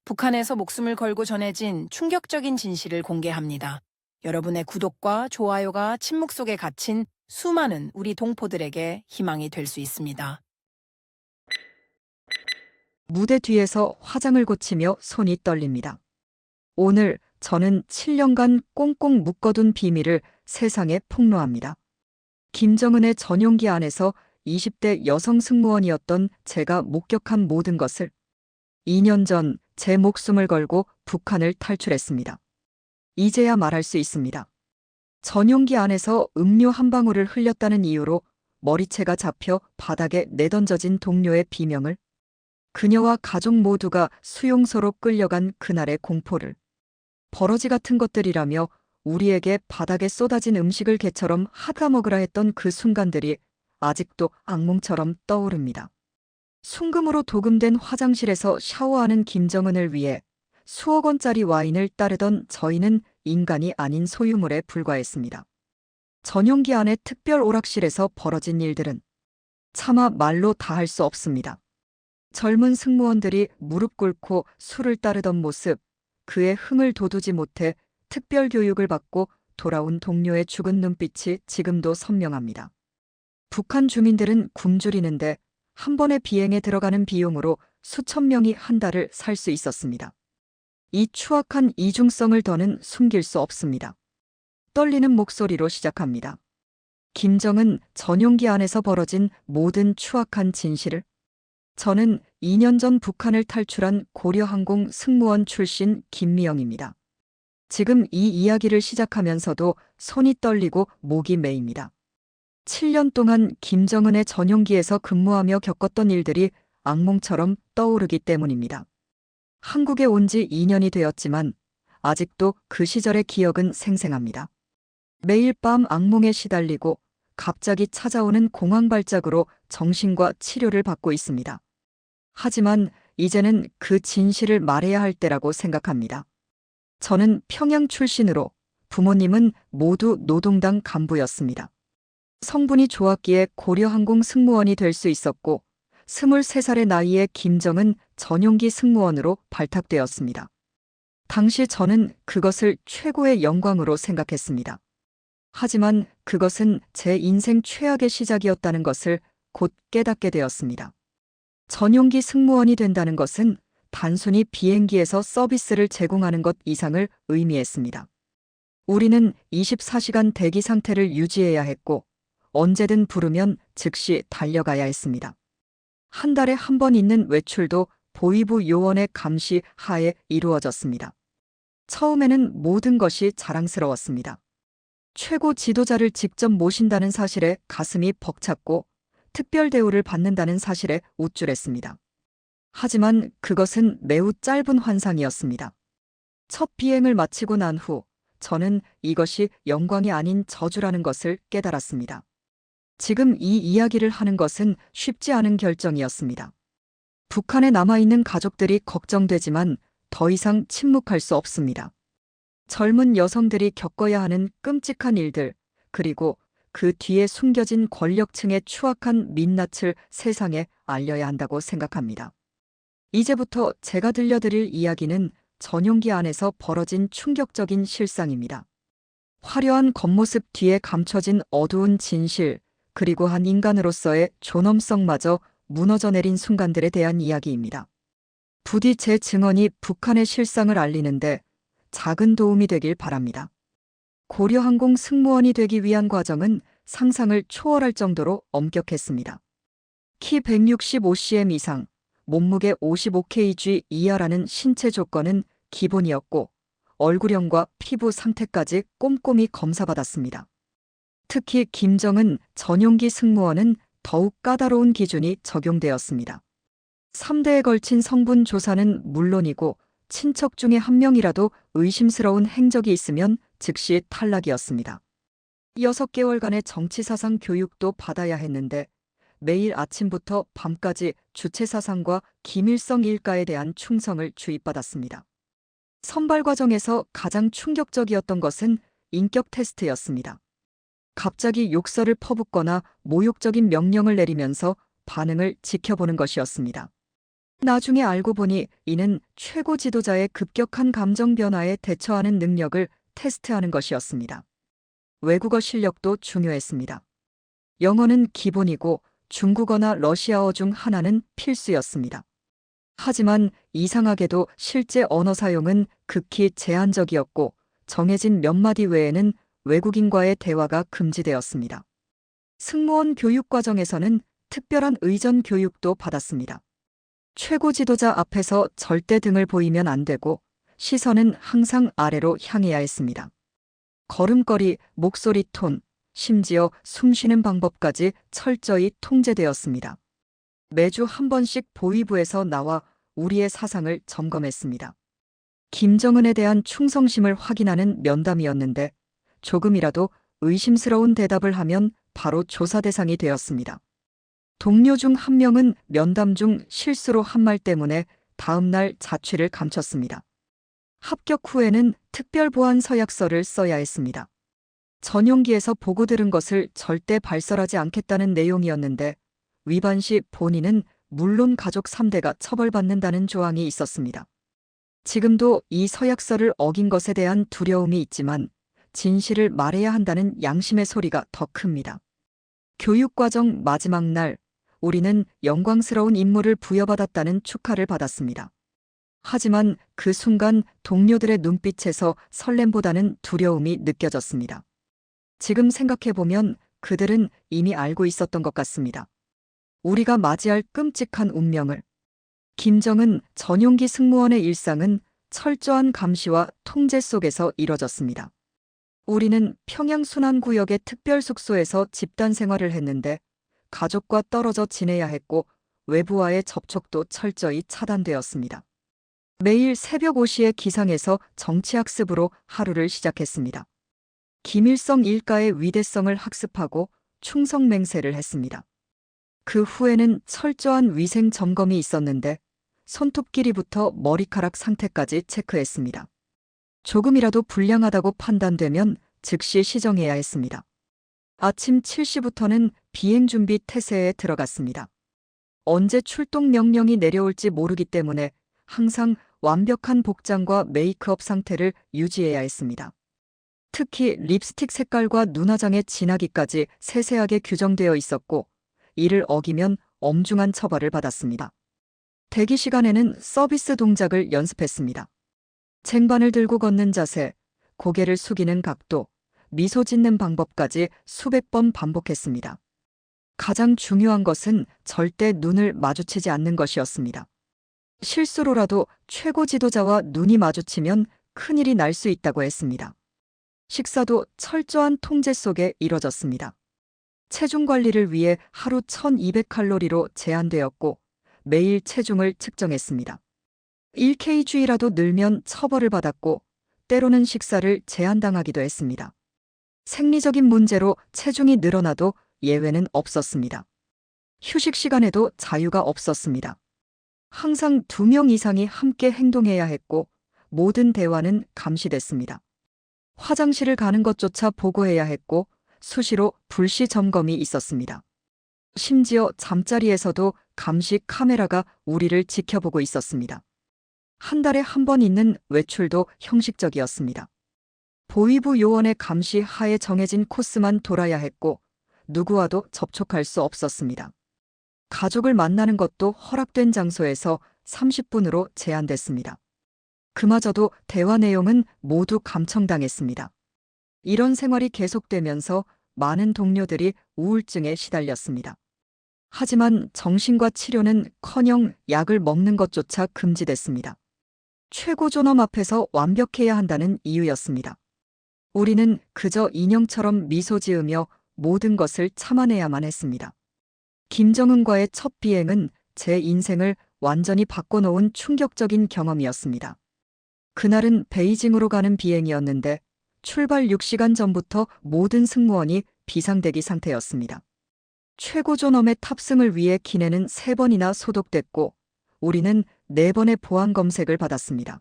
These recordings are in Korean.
북한에서 목숨을 걸고 전해진 충격적인 진실을 공개합니다. 여러분의 구독과 좋아요가 침묵 속에 갇힌 수많은 우리 동포들에게 희망이 될 수 있습니다. 무대 뒤에서 화장을 고치며 손이 떨립니다. 오늘 저는 7년간 꽁꽁 묶어둔 비밀을 세상에 폭로합니다. 김정은의 전용기 안에서 20대 여성 승무원이었던 제가 목격한 모든 것을 2년 전 제 목숨을 걸고 북한을 탈출했습니다. 이제야 말할 수 있습니다. 전용기 안에서 음료 한 방울을 흘렸다는 이유로 머리채가 잡혀 바닥에 내던져진 동료의 비명을, 그녀와 가족 모두가 수용소로 끌려간 그날의 공포를, 버러지 같은 것들이라며 우리에게 바닥에 쏟아진 음식을 개처럼 핥아먹으라 했던 그 순간들이 아직도 악몽처럼 떠오릅니다. 순금으로 도금된 화장실에서 샤워하는 김정은을 위해 수억 원짜리 와인을 따르던 저희는 인간이 아닌 소유물에 불과했습니다. 전용기 안의 특별 오락실에서 벌어진 일들은 차마 말로 다 할 수 없습니다. 젊은 승무원들이 무릎 꿇고 술을 따르던 모습, 그의 흥을 돋우지 못해 특별 교육을 받고 돌아온 동료의 죽은 눈빛이 지금도 선명합니다. 북한 주민들은 굶주리는데 한 번의 비행에 들어가는 비용으로 수천 명이 한 달을 살 수 있었습니다. 이 추악한 이중성을 더는 숨길 수 없습니다. 떨리는 목소리로 시작합니다. 김정은 전용기 안에서 벌어진 모든 추악한 진실을. 저는 2년 전 북한을 탈출한 고려항공 승무원 출신 김미영입니다. 지금 이 이야기를 시작하면서도 손이 떨리고 목이 메입니다. 7년 동안 김정은의 전용기에서 근무하며 겪었던 일들이 악몽처럼 떠오르기 때문입니다. 한국에 온 지 2년이 되었지만 아직도 그 시절의 기억은 생생합니다. 매일 밤 악몽에 시달리고 갑자기 찾아오는 공황 발작으로 정신과 치료를 받고 있습니다. 하지만 이제는 그 진실을 말해야 할 때라고 생각합니다. 저는 평양 출신으로 부모님은 모두 노동당 간부였습니다. 성분이 좋았기에 고려항공 승무원이 될 수 있었고 23살의 나이에 김정은 전용기 승무원으로 발탁되었습니다. 당시 저는 그것을 최고의 영광으로 생각했습니다. 하지만 그것은 제 인생 최악의 시작이었다는 것을 곧 깨닫게 되었습니다. 전용기 승무원이 된다는 것은 단순히 비행기에서 서비스를 제공하는 것 이상을 의미했습니다. 우리는 24시간 대기 상태를 유지해야 했고 언제든 부르면 즉시 달려가야 했습니다. 한 달에 한 번 있는 외출도 보위부 요원의 감시 하에 이루어졌습니다. 처음에는 모든 것이 자랑스러웠습니다. 최고 지도자를 직접 모신다는 사실에 가슴이 벅찼고 특별 대우를 받는다는 사실에 우쭐했습니다. 하지만 그것은 매우 짧은 환상이었습니다. 첫 비행을 마치고 난 후 저는 이것이 영광이 아닌 저주라는 것을 깨달았습니다. 지금 이 이야기를 하는 것은 쉽지 않은 결정이었습니다. 북한에 남아있는 가족들이 걱정되지만 더 이상 침묵할 수 없습니다. 젊은 여성들이 겪어야 하는 끔찍한 일들, 그리고 그 뒤에 숨겨진 권력층의 추악한 민낯을 세상에 알려야 한다고 생각합니다. 이제부터 제가 들려드릴 이야기는 전용기 안에서 벌어진 충격적인 실상입니다. 화려한 겉모습 뒤에 감춰진 어두운 진실, 그리고 한 인간으로서의 존엄성마저 무너져 내린 순간들에 대한 이야기입니다. 부디 제 증언이 북한의 실상을 알리는데 작은 도움이 되길 바랍니다. 고려항공 승무원이 되기 위한 과정은 상상을 초월할 정도로 엄격했습니다. 키 165cm 이상, 몸무게 55kg 이하라는 신체 조건은 기본이었고 얼굴형과 피부 상태까지 꼼꼼히 검사받았습니다. 특히 김정은 전용기 승무원은 더욱 까다로운 기준이 적용되었습니다. 3대에 걸친 성분 조사는 물론이고 친척 중에 한 명이라도 의심스러운 행적이 있으면 즉시 탈락이었습니다. 6개월간의 정치사상 교육도 받아야 했는데 매일 아침부터 밤까지 주체사상과 기밀성 일가에 대한 충성을 주입받았습니다. 선발 과정에서 가장 충격적이었던 것은 인격 테스트였습니다. 갑자기 욕설을 퍼붓거나 모욕적인 명령을 내리면서 반응을 지켜보는 것이었습니다. 나중에 알고 보니 이는 최고 지도자의 급격한 감정 변화에 대처하는 능력을 테스트하는 것이었습니다. 외국어 실력도 중요했습니다. 영어는 기본이고 중국어나 러시아어 중 하나는 필수였습니다. 하지만 이상하게도 실제 언어 사용은 극히 제한적이었고 정해진 몇 마디 외에는 외국인과의 대화가 금지되었습니다. 승무원 교육 과정에서는 특별한 의전 교육도 받았습니다. 최고 지도자 앞에서 절대 등을 보이면 안 되고 시선은 항상 아래로 향해야 했습니다. 걸음걸이, 목소리 톤, 심지어 숨 쉬는 방법까지 철저히 통제되었습니다. 매주 한 번씩 보위부에서 나와 우리의 사상을 점검했습니다. 김정은에 대한 충성심을 확인하는 면담이었는데 조금이라도 의심스러운 대답을 하면 바로 조사 대상이 되었습니다. 동료 중 한 명은 면담 중 실수로 한 말 때문에 다음 날 자취를 감췄습니다. 합격 후에는 특별보안 서약서를 써야 했습니다. 전용기에서 보고 들은 것을 절대 발설하지 않겠다는 내용이었는데 위반 시 본인은 물론 가족 3대가 처벌받는다는 조항이 있었습니다. 지금도 이 서약서를 어긴 것에 대한 두려움이 있지만 진실을 말해야 한다는 양심의 소리가 더 큽니다. 교육과정 마지막 날, 우리는 영광스러운 임무를 부여받았다는 축하를 받았습니다. 하지만 그 순간 동료들의 눈빛에서 설렘보다는 두려움이 느껴졌습니다. 지금 생각해보면 그들은 이미 알고 있었던 것 같습니다. 우리가 맞이할 끔찍한 운명을. 김정은 전용기 승무원의 일상은 철저한 감시와 통제 속에서 이뤄졌습니다. 우리는 평양 순안구역의 특별 숙소에서 집단 생활을 했는데 가족과 떨어져 지내야 했고 외부와의 접촉도 철저히 차단되었습니다. 매일 새벽 5시에 기상해서 정치학습으로 하루를 시작했습니다. 김일성 일가의 위대성을 학습하고 충성 맹세를 했습니다. 그 후에는 철저한 위생 점검이 있었는데 손톱 길이부터 머리카락 상태까지 체크했습니다. 조금이라도 불량하다고 판단되면 즉시 시정해야 했습니다. 아침 7시부터는 비행 준비 태세에 들어갔습니다. 언제 출동 명령이 내려올지 모르기 때문에 항상 완벽한 복장과 메이크업 상태를 유지해야 했습니다. 특히 립스틱 색깔과 눈화장의 진하기까지 세세하게 규정되어 있었고 이를 어기면 엄중한 처벌을 받았습니다. 대기 시간에는 서비스 동작을 연습했습니다. 쟁반을 들고 걷는 자세, 고개를 숙이는 각도, 미소 짓는 방법까지 수백 번 반복했습니다. 가장 중요한 것은 절대 눈을 마주치지 않는 것이었습니다. 실수로라도 최고 지도자와 눈이 마주치면 큰일이 날 수 있다고 했습니다. 식사도 철저한 통제 속에 이뤄졌습니다. 체중 관리를 위해 하루 1200칼로리로 제한되었고 매일 체중을 측정했습니다. 1kg라도 늘면 처벌을 받았고 때로는 식사를 제한당하기도 했습니다. 생리적인 문제로 체중이 늘어나도 예외는 없었습니다. 휴식 시간에도 자유가 없었습니다. 항상 2명 이상이 함께 행동해야 했고 모든 대화는 감시됐습니다. 화장실을 가는 것조차 보고해야 했고 수시로 불시 점검이 있었습니다. 심지어 잠자리에서도 감시 카메라가 우리를 지켜보고 있었습니다. 한 달에 한 번 있는 외출도 형식적이었습니다. 보위부 요원의 감시 하에 정해진 코스만 돌아야 했고 누구와도 접촉할 수 없었습니다. 가족을 만나는 것도 허락된 장소에서 30분으로 제한됐습니다. 그마저도 대화 내용은 모두 감청당했습니다. 이런 생활이 계속되면서 많은 동료들이 우울증에 시달렸습니다. 하지만 정신과 치료는커녕 약을 먹는 것조차 금지됐습니다. 최고 존엄 앞에서 완벽해야 한다는 이유였습니다. 우리는 그저 인형처럼 미소 지으며 모든 것을 참아내야만 했습니다. 김정은과의 첫 비행은 제 인생을 완전히 바꿔놓은 충격적인 경험이었습니다. 그날은 베이징으로 가는 비행이었는데 출발 6시간 전부터 모든 승무원이 비상대기 상태였습니다. 최고 존엄의 탑승을 위해 기내는 3번이나 소독됐고 우리는 4번의 보안 검색을 받았습니다.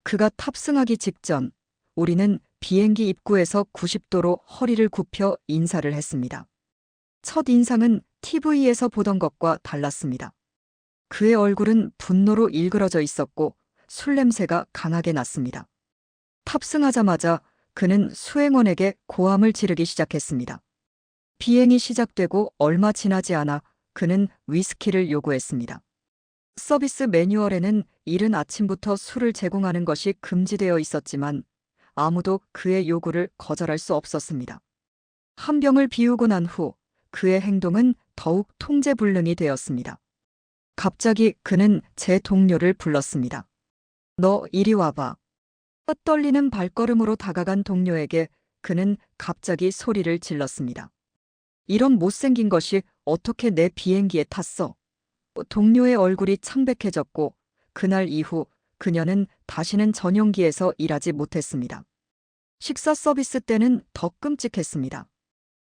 그가 탑승하기 직전 우리는 비행기 입구에서 90도로 허리를 굽혀 인사를 했습니다. 첫 인상은 TV에서 보던 것과 달랐습니다. 그의 얼굴은 분노로 일그러져 있었고 술 냄새가 강하게 났습니다. 탑승하자마자 그는 수행원에게 고함을 지르기 시작했습니다. 비행이 시작되고 얼마 지나지 않아 그는 위스키를 요구했습니다. 서비스 매뉴얼에는 이른 아침부터 술을 제공하는 것이 금지되어 있었지만 아무도 그의 요구를 거절할 수 없었습니다. 한 병을 비우고 난 후 그의 행동은 더욱 통제불능이 되었습니다. 갑자기 그는 제 동료를 불렀습니다. 너 이리 와봐. 떨리는 발걸음으로 다가간 동료에게 그는 갑자기 소리를 질렀습니다. 이런 못생긴 것이 어떻게 내 비행기에 탔어? 동료의 얼굴이 창백해졌고 그날 이후 그녀는 다시는 전용기에서 일하지 못했습니다. 식사 서비스 때는 더 끔찍했습니다.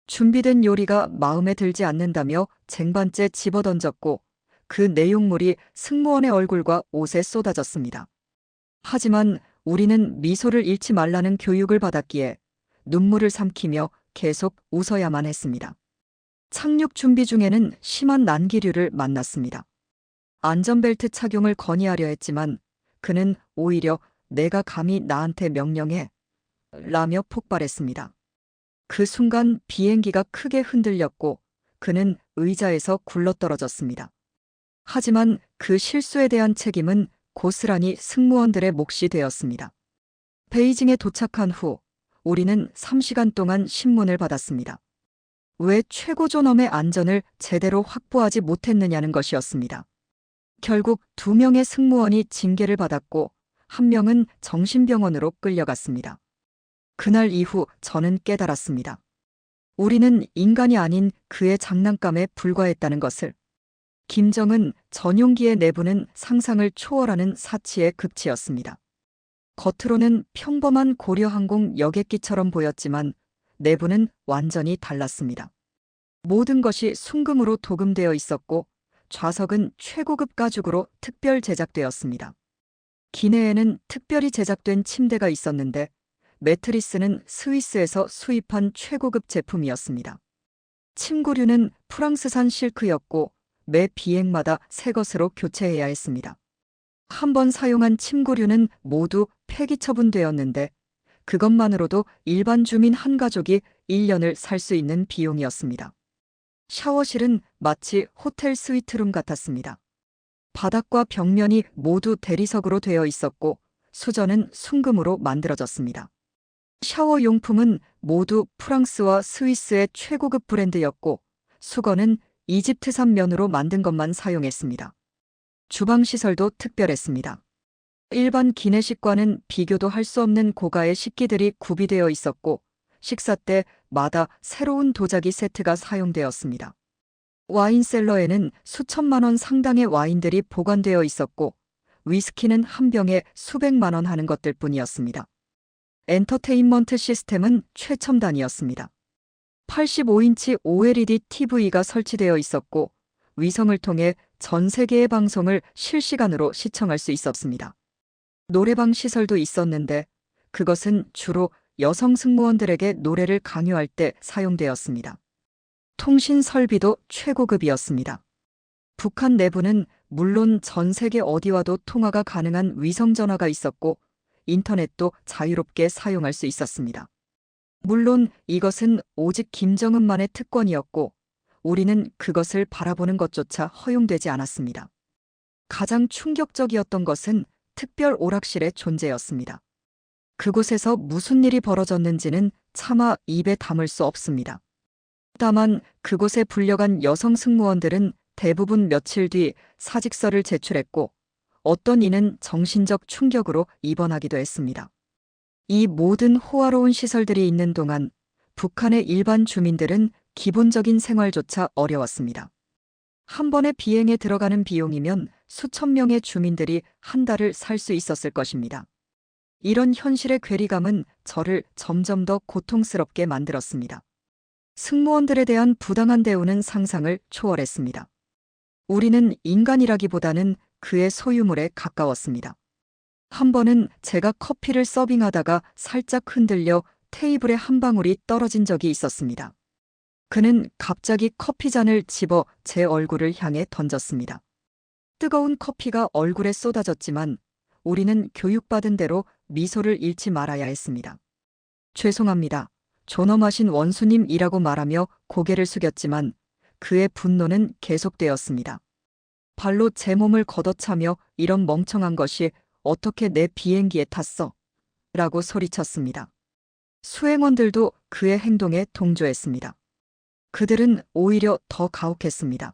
준비된 요리가 마음에 들지 않는다며 쟁반째 집어던졌고 그 내용물이 승무원의 얼굴과 옷에 쏟아졌습니다. 하지만 우리는 미소를 잃지 말라는 교육을 받았기에 눈물을 삼키며 계속 웃어야만 했습니다. 착륙 준비 중에는 심한 난기류를 만났습니다. 안전벨트 착용을 건의하려 했지만 그는 오히려 내가 감히 나한테 명령해 라며 폭발했습니다. 그 순간 비행기가 크게 흔들렸고 그는 의자에서 굴러떨어졌습니다. 하지만 그 실수에 대한 책임은 고스란히 승무원들의 몫이 되었습니다. 베이징에 도착한 후 우리는 3시간 동안 신문을 받았습니다. 왜 최고 존엄의 안전을 제대로 확보하지 못했느냐는 것이었습니다. 결국 2명의 승무원이 징계를 받았고 1명은 정신병원으로 끌려갔습니다. 그날 이후 저는 깨달았습니다. 우리는 인간이 아닌 그의 장난감에 불과했다는 것을. 김정은 전용기의 내부는 상상을 초월하는 사치의 극치였습니다. 겉으로는 평범한 고려항공 여객기처럼 보였지만 내부는 완전히 달랐습니다. 모든 것이 순금으로 도금되어 있었고 좌석은 최고급 가죽으로 특별 제작되었습니다. 기내에는 특별히 제작된 침대가 있었는데 매트리스는 스위스에서 수입한 최고급 제품이었습니다. 침구류는 프랑스산 실크였고 매 비행마다 새 것으로 교체해야 했습니다. 한 번 사용한 침구류는 모두 폐기 처분되었는데 그것만으로도 일반 주민 한 가족이 1년을 살 수 있는 비용이었습니다. 샤워실은 마치 호텔 스위트룸 같았습니다. 바닥과 벽면이 모두 대리석으로 되어 있었고 수전은 순금으로 만들어졌습니다. 샤워 용품은 모두 프랑스와 스위스의 최고급 브랜드였고 수건은 이집트산 면으로 만든 것만 사용했습니다. 주방 시설도 특별했습니다. 일반 기내식과는 비교도 할 수 없는 고가의 식기들이 구비되어 있었고 식사 때마다 새로운 도자기 세트가 사용되었습니다. 와인셀러에는 수천만 원 상당의 와인들이 보관되어 있었고 위스키는 한 병에 수백만 원 하는 것들 뿐이었습니다. 엔터테인먼트 시스템은 최첨단이었습니다. 85인치 OLED TV가 설치되어 있었고 위성을 통해 전 세계의 방송을 실시간으로 시청할 수 있었습니다. 노래방 시설도 있었는데 그것은 주로 여성 승무원들에게 노래를 강요할 때 사용되었습니다. 통신 설비도 최고급이었습니다. 북한 내부는 물론 전 세계 어디와도 통화가 가능한 위성전화가 있었고 인터넷도 자유롭게 사용할 수 있었습니다. 물론 이것은 오직 김정은만의 특권이었고 우리는 그것을 바라보는 것조차 허용되지 않았습니다. 가장 충격적이었던 것은 특별 오락실의 존재였습니다. 그곳에서 무슨 일이 벌어졌는지는 차마 입에 담을 수 없습니다. 다만 그곳에 불려간 여성 승무원들은 대부분 며칠 뒤 사직서를 제출했고 어떤 이는 정신적 충격으로 입원하기도 했습니다. 이 모든 호화로운 시설들이 있는 동안 북한의 일반 주민들은 기본적인 생활조차 어려웠습니다. 한 번의 비행에 들어가는 비용이면 수천 명의 주민들이 한 달을 살 수 있었을 것입니다. 이런 현실의 괴리감은 저를 점점 더 고통스럽게 만들었습니다. 승무원들에 대한 부당한 대우는 상상을 초월했습니다. 우리는 인간이라기보다는 그의 소유물에 가까웠습니다. 한 번은 제가 커피를 서빙하다가 살짝 흔들려 테이블에 한 방울이 떨어진 적이 있었습니다. 그는 갑자기 커피잔을 집어 제 얼굴을 향해 던졌습니다. 뜨거운 커피가 얼굴에 쏟아졌지만 우리는 교육받은 대로 미소를 잃지 말아야 했습니다. 죄송합니다. 존엄하신 원수님이라고 말하며 고개를 숙였지만 그의 분노는 계속되었습니다. 발로 제 몸을 걷어차며 이런 멍청한 것이 어떻게 내 비행기에 탔어? 라고 소리쳤습니다. 수행원들도 그의 행동에 동조했습니다. 그들은 오히려 더 가혹했습니다.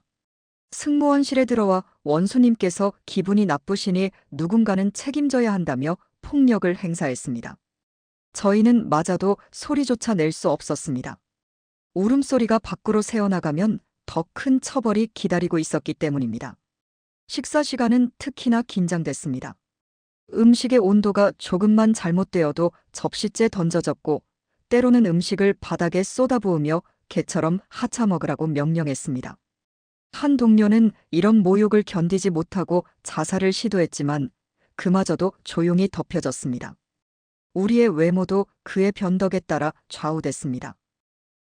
승무원실에 들어와 원수님께서 기분이 나쁘시니 누군가는 책임져야 한다며 폭력을 행사했습니다. 저희는 맞아도 소리조차 낼 수 없었습니다. 울음소리가 밖으로 새어나가면 더 큰 처벌이 기다리고 있었기 때문입니다. 식사 시간은 특히나 긴장됐습니다. 음식의 온도가 조금만 잘못되어도 접시째 던져졌고 때로는 음식을 바닥에 쏟아부으며 개처럼 하차 먹으라고 명령했습니다. 한 동료는 이런 모욕을 견디지 못하고 자살을 시도했지만 그마저도 조용히 덮여졌습니다. 우리의 외모도 그의 변덕에 따라 좌우됐습니다.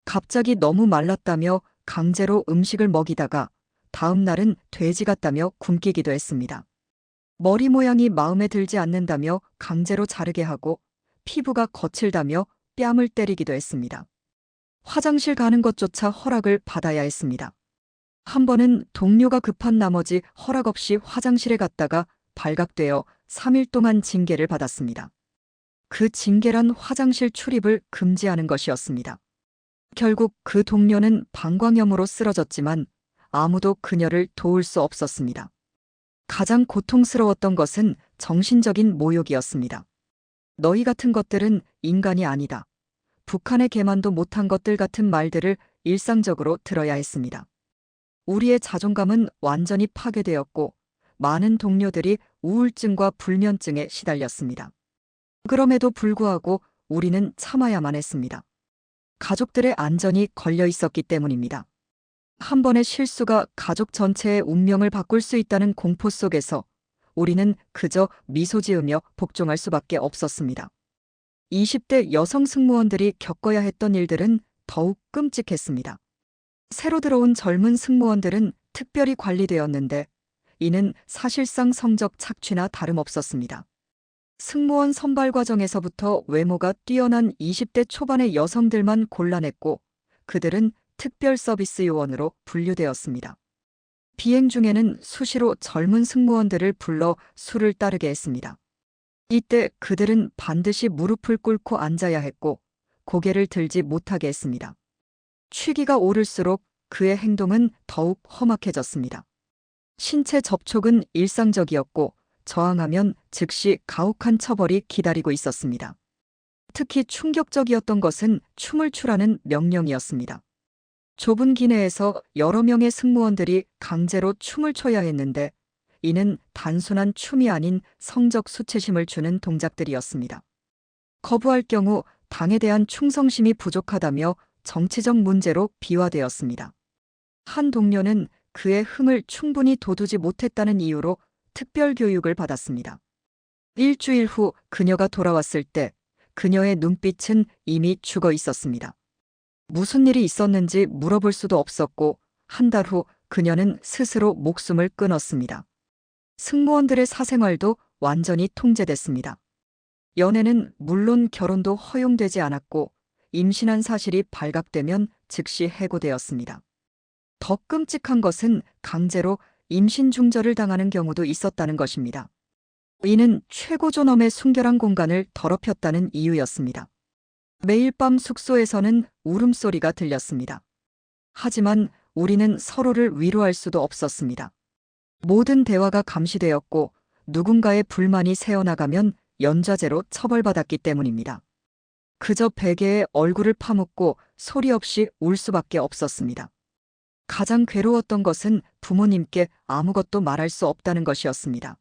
갑자기 너무 말랐다며 강제로 음식을 먹이다가 다음 날은 돼지 같다며 굶기기도 했습니다. 머리 모양이 마음에 들지 않는다며 강제로 자르게 하고 피부가 거칠다며 뺨을 때리기도 했습니다. 화장실 가는 것조차 허락을 받아야 했습니다. 한 번은 동료가 급한 나머지 허락 없이 화장실에 갔다가 발각되어 3일 동안 징계를 받았습니다. 그 징계란 화장실 출입을 금지하는 것이었습니다. 결국 그 동료는 방광염으로 쓰러졌지만 아무도 그녀를 도울 수 없었습니다. 가장 고통스러웠던 것은 정신적인 모욕이었습니다. 너희 같은 것들은 인간이 아니다. 북한의 개만도 못한 것들 같은 말들을 일상적으로 들어야 했습니다. 우리의 자존감은 완전히 파괴되었고 많은 동료들이 우울증과 불면증에 시달렸습니다. 그럼에도 불구하고 우리는 참아야만 했습니다. 가족들의 안전이 걸려 있었기 때문입니다. 한 번의 실수가 가족 전체의 운명을 바꿀 수 있다는 공포 속에서 우리는 그저 미소 지으며 복종할 수밖에 없었습니다. 20대 여성 승무원들이 겪어야 했던 일들은 더욱 끔찍했습니다. 새로 들어온 젊은 승무원들은 특별히 관리되었는데 이는 사실상 성적 착취나 다름없었습니다. 승무원 선발 과정에서부터 외모가 뛰어난 20대 초반의 여성들만 골라냈고 그들은 특별 서비스 요원으로 분류되었습니다. 비행 중에는 수시로 젊은 승무원들을 불러 술을 따르게 했습니다. 이때 그들은 반드시 무릎을 꿇고 앉아야 했고 고개를 들지 못하게 했습니다. 취기가 오를수록 그의 행동은 더욱 험악해졌습니다. 신체 접촉은 일상적이었고 저항하면 즉시 가혹한 처벌이 기다리고 있었습니다. 특히 충격적이었던 것은 춤을 추라는 명령이었습니다. 좁은 기내에서 여러 명의 승무원들이 강제로 춤을 춰야 했는데 이는 단순한 춤이 아닌 성적 수치심을 주는 동작들이었습니다. 거부할 경우 당에 대한 충성심이 부족하다며 정치적 문제로 비화되었습니다. 한 동료는 그의 흥을 충분히 돋우지 못했다는 이유로 특별 교육을 받았습니다. 일주일 후 그녀가 돌아왔을 때 그녀의 눈빛은 이미 죽어 있었습니다. 무슨 일이 있었는지 물어볼 수도 없었고 한 달 후 그녀는 스스로 목숨을 끊었습니다. 승무원들의 사생활도 완전히 통제됐습니다. 연애는 물론 결혼도 허용되지 않았고 임신한 사실이 발각되면 즉시 해고되었습니다. 더 끔찍한 것은 강제로 임신 중절을 당하는 경우도 있었다는 것입니다. 이는 최고 존엄의 순결한 공간을 더럽혔다는 이유였습니다. 매일 밤 숙소에서는 울음소리가 들렸습니다. 하지만 우리는 서로를 위로할 수도 없었습니다. 모든 대화가 감시되었고 누군가의 불만이 새어나가면 연좌제로 처벌받았기 때문입니다. 그저 베개에 얼굴을 파묻고 소리 없이 울 수밖에 없었습니다. 가장 괴로웠던 것은 부모님께 아무것도 말할 수 없다는 것이었습니다.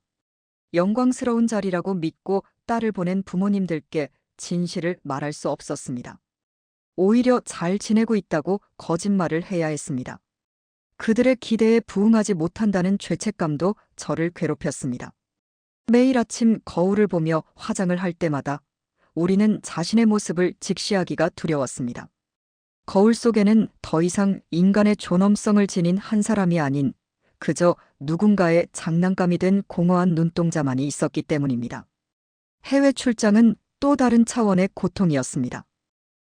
영광스러운 자리라고 믿고 딸을 보낸 부모님들께 진실을 말할 수 없었습니다. 오히려 잘 지내고 있다고 거짓말을 해야 했습니다. 그들의 기대에 부응하지 못한다는 죄책감도 저를 괴롭혔습니다. 매일 아침 거울을 보며 화장을 할 때마다 우리는 자신의 모습을 직시하기가 두려웠습니다. 거울 속에는 더 이상 인간의 존엄성을 지닌 한 사람이 아닌 그저 누군가의 장난감이 된 공허한 눈동자만이 있었기 때문입니다. 해외 출장은 또 다른 차원의 고통이었습니다.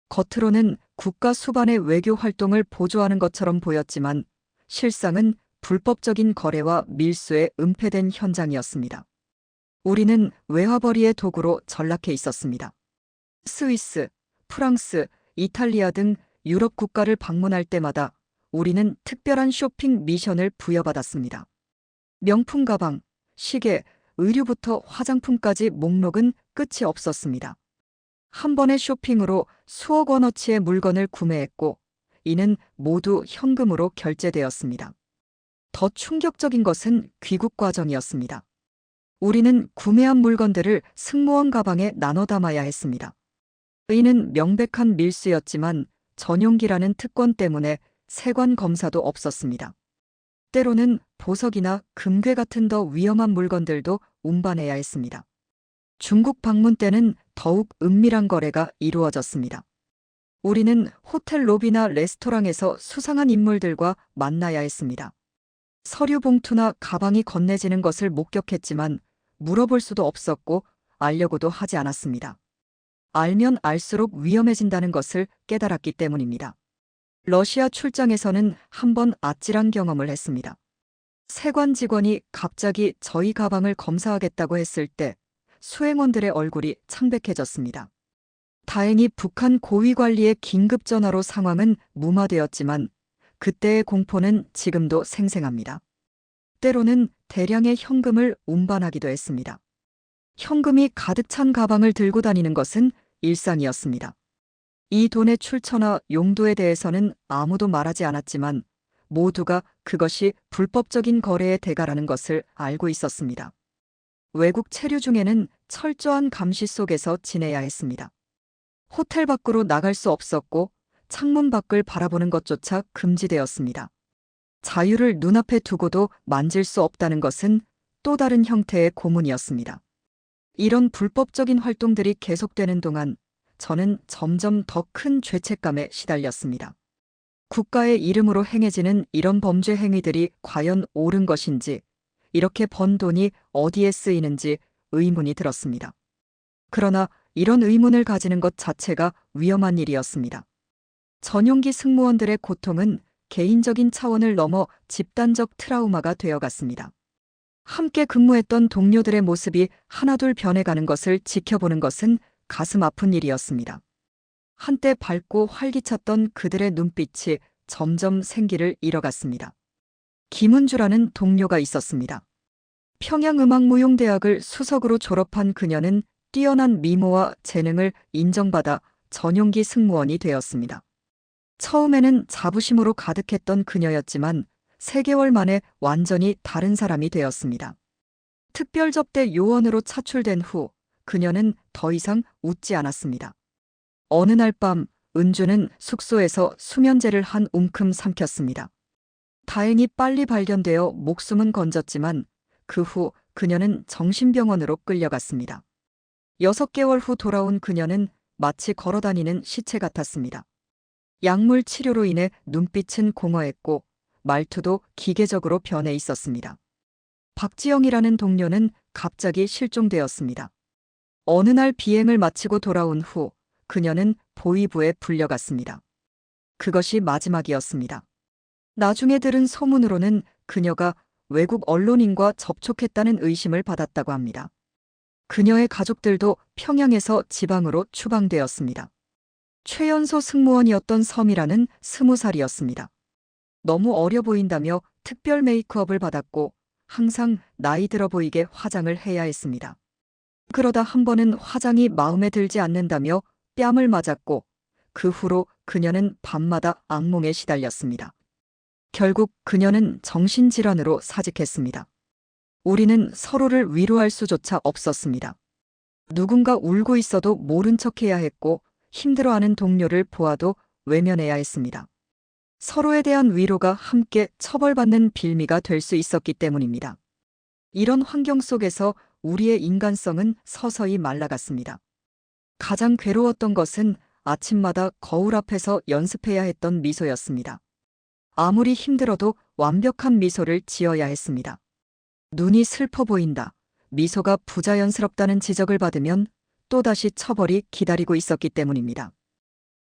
겉으로는 국가 수반의 외교 활동을 보조하는 것처럼 보였지만 실상은 불법적인 거래와 밀수에 은폐된 현장이었습니다. 우리는 외화벌이의 도구로 전락해 있었습니다. 스위스, 프랑스, 이탈리아 등 유럽 국가를 방문할 때마다 우리는 특별한 쇼핑 미션을 부여받았습니다. 명품 가방, 시계, 의류부터 화장품까지 목록은 끝이 없었습니다. 한 번의 쇼핑으로 수억 원어치의 물건을 구매했고 이는 모두 현금으로 결제되었습니다. 더 충격적인 것은 귀국 과정이었습니다. 우리는 구매한 물건들을 승무원 가방에 나눠 담아야 했습니다. 이는 명백한 밀수였지만 전용기라는 특권 때문에 세관 검사도 없었습니다. 때로는 보석이나 금괴 같은 더 위험한 물건들도 운반해야 했습니다. 중국 방문 때는 더욱 은밀한 거래가 이루어졌습니다. 우리는 호텔 로비나 레스토랑에서 수상한 인물들과 만나야 했습니다. 서류 봉투나 가방이 건네지는 것을 목격했지만 물어볼 수도 없었고 알려고도 하지 않았습니다. 알면 알수록 위험해진다는 것을 깨달았기 때문입니다. 러시아 출장에서는 한 번 아찔한 경험을 했습니다. 세관 직원이 갑자기 저희 가방을 검사하겠다고 했을 때 수행원들의 얼굴이 창백해졌습니다. 다행히 북한 고위 관리의 긴급 전화로 상황은 무마되었지만 그때의 공포는 지금도 생생합니다. 때로는 대량의 현금을 운반하기도 했습니다. 현금이 가득 찬 가방을 들고 다니는 것은 일상이었습니다. 이 돈의 출처나 용도에 대해서는 아무도 말하지 않았지만 모두가 그것이 불법적인 거래의 대가라는 것을 알고 있었습니다. 외국 체류 중에는 철저한 감시 속에서 지내야 했습니다. 호텔 밖으로 나갈 수 없었고 창문 밖을 바라보는 것조차 금지되었습니다. 자유를 눈앞에 두고도 만질 수 없다는 것은 또 다른 형태의 고문이었습니다. 이런 불법적인 활동들이 계속되는 동안 저는 점점 더 큰 죄책감에 시달렸습니다. 국가의 이름으로 행해지는 이런 범죄 행위들이 과연 옳은 것인지, 이렇게 번 돈이 어디에 쓰이는지 의문이 들었습니다. 그러나 이런 의문을 가지는 것 자체가 위험한 일이었습니다. 전용기 승무원들의 고통은 개인적인 차원을 넘어 집단적 트라우마가 되어갔습니다. 함께 근무했던 동료들의 모습이 하나둘 변해가는 것을 지켜보는 것은 가슴 아픈 일이었습니다. 한때 밝고 활기찼던 그들의 눈빛이 점점 생기를 잃어갔습니다. 김은주라는 동료가 있었습니다. 평양음악무용대학을 수석으로 졸업한 그녀는 뛰어난 미모와 재능을 인정받아 전용기 승무원이 되었습니다. 처음에는 자부심으로 가득했던 그녀였지만 3개월 만에 완전히 다른 사람이 되었습니다. 특별 접대 요원으로 차출된 후 그녀는 더 이상 웃지 않았습니다. 어느 날 밤 은주는 숙소에서 수면제를 한 움큼 삼켰습니다. 다행히 빨리 발견되어 목숨은 건졌지만 그 후 그녀는 정신병원으로 끌려갔습니다. 6개월 후 돌아온 그녀는 마치 걸어다니는 시체 같았습니다. 약물 치료로 인해 눈빛은 공허했고 말투도 기계적으로 변해 있었습니다. 박지영이라는 동료는 갑자기 실종되었습니다. 어느 날 비행을 마치고 돌아온 후 그녀는 보위부에 불려갔습니다. 그것이 마지막이었습니다. 나중에 들은 소문으로는 그녀가 외국 언론인과 접촉했다는 의심을 받았다고 합니다. 그녀의 가족들도 평양에서 지방으로 추방되었습니다. 최연소 승무원이었던 섬이라는 20살이었습니다. 너무 어려 보인다며 특별 메이크업을 받았고 항상 나이 들어 보이게 화장을 해야 했습니다. 그러다 한 번은 화장이 마음에 들지 않는다며 뺨을 맞았고 그 후로 그녀는 밤마다 악몽에 시달렸습니다. 결국 그녀는 정신질환으로 사직했습니다. 우리는 서로를 위로할 수조차 없었습니다. 누군가 울고 있어도 모른 척해야 했고 힘들어하는 동료를 보아도 외면해야 했습니다. 서로에 대한 위로가 함께 처벌받는 빌미가 될 수 있었기 때문입니다. 이런 환경 속에서 우리의 인간성은 서서히 말라갔습니다. 가장 괴로웠던 것은 아침마다 거울 앞에서 연습해야 했던 미소였습니다. 아무리 힘들어도 완벽한 미소를 지어야 했습니다. 눈이 슬퍼 보인다. 미소가 부자연스럽다는 지적을 받으면 또다시 처벌이 기다리고 있었기 때문입니다.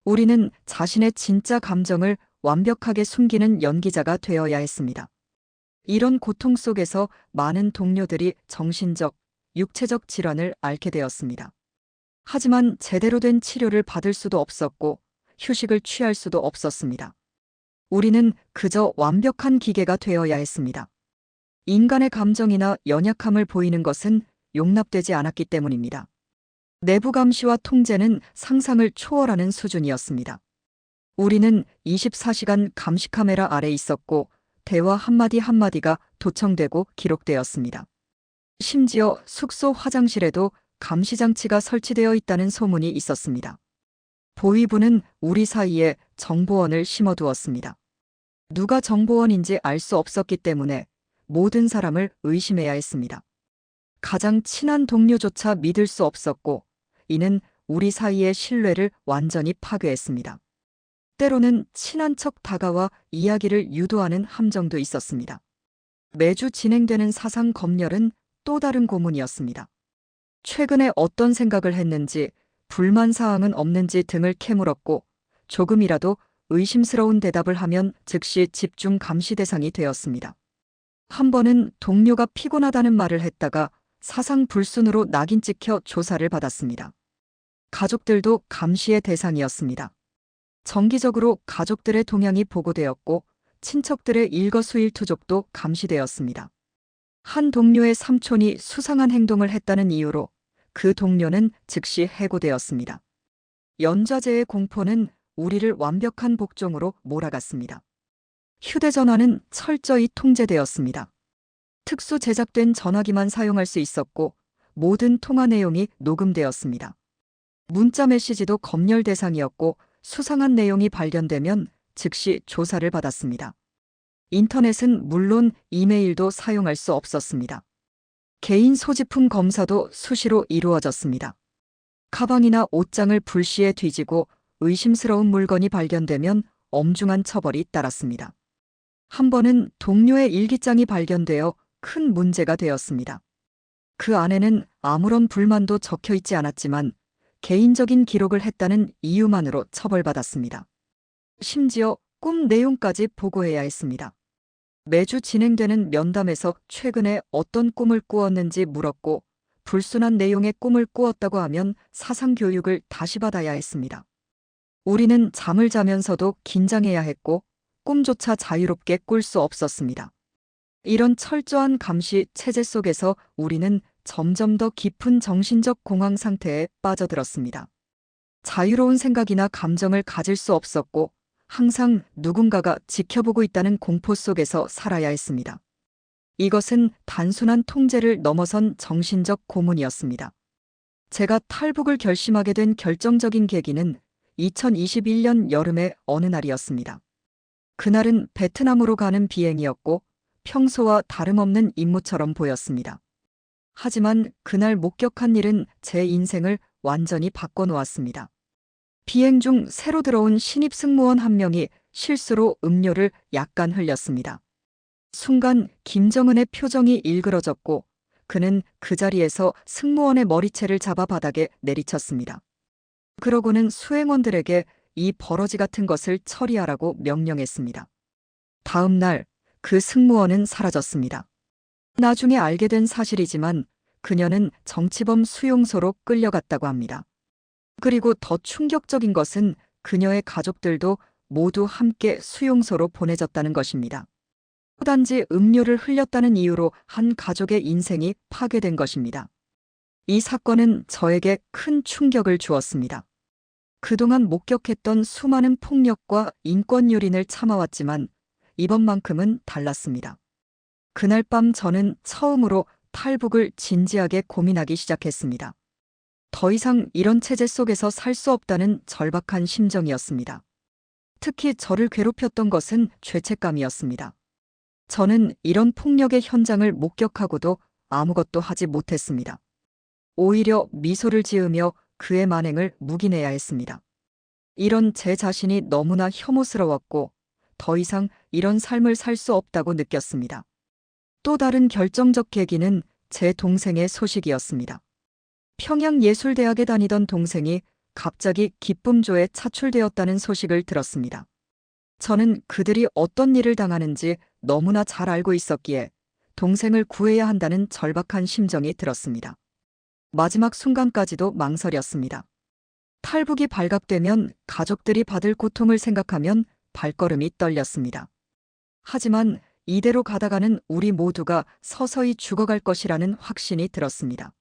우리는 자신의 진짜 감정을 완벽하게 숨기는 연기자가 되어야 했습니다. 이런 고통 속에서 많은 동료들이 정신적, 육체적 질환을 앓게 되었습니다. 하지만 제대로 된 치료를 받을 수도 없었고 휴식을 취할 수도 없었습니다. 우리는 그저 완벽한 기계가 되어야 했습니다. 인간의 감정이나 연약함을 보이는 것은 용납되지 않았기 때문입니다. 내부 감시와 통제는 상상을 초월하는 수준이었습니다. 우리는 24시간 감시 카메라 아래 있었고 대화 한마디 한마디가 도청되고 기록되었습니다. 심지어 숙소 화장실에도 감시 장치가 설치되어 있다는 소문이 있었습니다. 보위부는 우리 사이에 정보원을 심어두었습니다. 누가 정보원인지 알 수 없었기 때문에 모든 사람을 의심해야 했습니다. 가장 친한 동료조차 믿을 수 없었고 이는 우리 사이의 신뢰를 완전히 파괴했습니다. 때로는 친한 척 다가와 이야기를 유도하는 함정도 있었습니다. 매주 진행되는 사상 검열은 또 다른 고문이었습니다. 최근에 어떤 생각을 했는지, 불만 사항은 없는지 등을 캐물었고 조금이라도 의심스러운 대답을 하면 즉시 집중 감시 대상이 되었습니다. 한 번은 동료가 피곤하다는 말을 했다가 사상 불순으로 낙인 찍혀 조사를 받았습니다. 가족들도 감시의 대상이었습니다. 정기적으로 가족들의 동향이 보고되었고 친척들의 일거수일투족도 감시되었습니다. 한 동료의 삼촌이 수상한 행동을 했다는 이유로 그 동료는 즉시 해고되었습니다. 연좌제의 공포는 우리를 완벽한 복종으로 몰아갔습니다. 휴대전화는 철저히 통제되었습니다. 특수 제작된 전화기만 사용할 수 있었고 모든 통화 내용이 녹음되었습니다. 문자 메시지도 검열 대상이었고 수상한 내용이 발견되면 즉시 조사를 받았습니다. 인터넷은 물론 이메일도 사용할 수 없었습니다. 개인 소지품 검사도 수시로 이루어졌습니다. 가방이나 옷장을 불시에 뒤지고 의심스러운 물건이 발견되면 엄중한 처벌이 따랐습니다. 한 번은 동료의 일기장이 발견되어 큰 문제가 되었습니다. 그 안에는 아무런 불만도 적혀 있지 않았지만 개인적인 기록을 했다는 이유만으로 처벌받았습니다. 심지어 꿈 내용까지 보고해야 했습니다. 매주 진행되는 면담에서 최근에 어떤 꿈을 꾸었는지 물었고 불순한 내용의 꿈을 꾸었다고 하면 사상교육을 다시 받아야 했습니다. 우리는 잠을 자면서도 긴장해야 했고 꿈조차 자유롭게 꿀 수 없었습니다. 이런 철저한 감시 체제 속에서 우리는 점점 더 깊은 정신적 공황 상태에 빠져들었습니다. 자유로운 생각이나 감정을 가질 수 없었고 항상 누군가가 지켜보고 있다는 공포 속에서 살아야 했습니다. 이것은 단순한 통제를 넘어선 정신적 고문이었습니다. 제가 탈북을 결심하게 된 결정적인 계기는 2021년 여름의 어느 날이었습니다. 그날은 베트남으로 가는 비행이었고 평소와 다름없는 임무처럼 보였습니다. 하지만 그날 목격한 일은 제 인생을 완전히 바꿔놓았습니다. 비행 중 새로 들어온 신입 승무원 한 명이 실수로 음료를 약간 흘렸습니다. 순간 김정은의 표정이 일그러졌고 그는 그 자리에서 승무원의 머리채를 잡아 바닥에 내리쳤습니다. 그러고는 수행원들에게 이 버러지 같은 것을 처리하라고 명령했습니다. 다음 날 그 승무원은 사라졌습니다. 나중에 알게 된 사실이지만 그녀는 정치범 수용소로 끌려갔다고 합니다. 그리고 더 충격적인 것은 그녀의 가족들도 모두 함께 수용소로 보내졌다는 것입니다. 단지 음료를 흘렸다는 이유로 한 가족의 인생이 파괴된 것입니다. 이 사건은 저에게 큰 충격을 주었습니다. 그동안 목격했던 수많은 폭력과 인권 유린을 참아왔지만 이번만큼은 달랐습니다. 그날 밤 저는 처음으로 탈북을 진지하게 고민하기 시작했습니다. 더 이상 이런 체제 속에서 살 수 없다는 절박한 심정이었습니다. 특히 저를 괴롭혔던 것은 죄책감이었습니다. 저는 이런 폭력의 현장을 목격하고도 아무것도 하지 못했습니다. 오히려 미소를 지으며 그의 만행을 묵인해야 했습니다. 이런 제 자신이 너무나 혐오스러웠고 더 이상 이런 삶을 살 수 없다고 느꼈습니다. 또 다른 결정적 계기는 제 동생의 소식이었습니다. 평양예술대학에 다니던 동생이 갑자기 기쁨조에 차출되었다는 소식을 들었습니다. 저는 그들이 어떤 일을 당하는지 너무나 잘 알고 있었기에 동생을 구해야 한다는 절박한 심정이 들었습니다. 마지막 순간까지도 망설였습니다. 탈북이 발각되면 가족들이 받을 고통을 생각하면 발걸음이 떨렸습니다. 하지만 이대로 가다가는 우리 모두가 서서히 죽어갈 것이라는 확신이 들었습니다.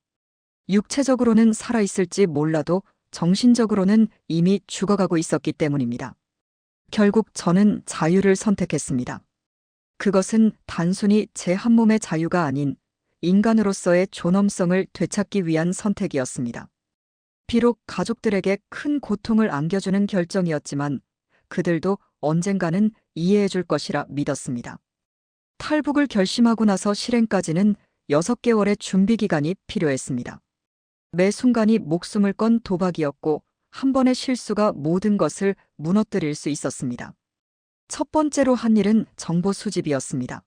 육체적으로는 살아있을지 몰라도 정신적으로는 이미 죽어가고 있었기 때문입니다. 결국 저는 자유를 선택했습니다. 그것은 단순히 제 한 몸의 자유가 아닌 인간으로서의 존엄성을 되찾기 위한 선택이었습니다. 비록 가족들에게 큰 고통을 안겨주는 결정이었지만 그들도 언젠가는 이해해 줄 것이라 믿었습니다. 탈북을 결심하고 나서 실행까지는 6개월의 준비 기간이 필요했습니다. 매 순간이 목숨을 건 도박이었고 한 번의 실수가 모든 것을 무너뜨릴 수 있었습니다. 첫 번째로 한 일은 정보 수집이었습니다.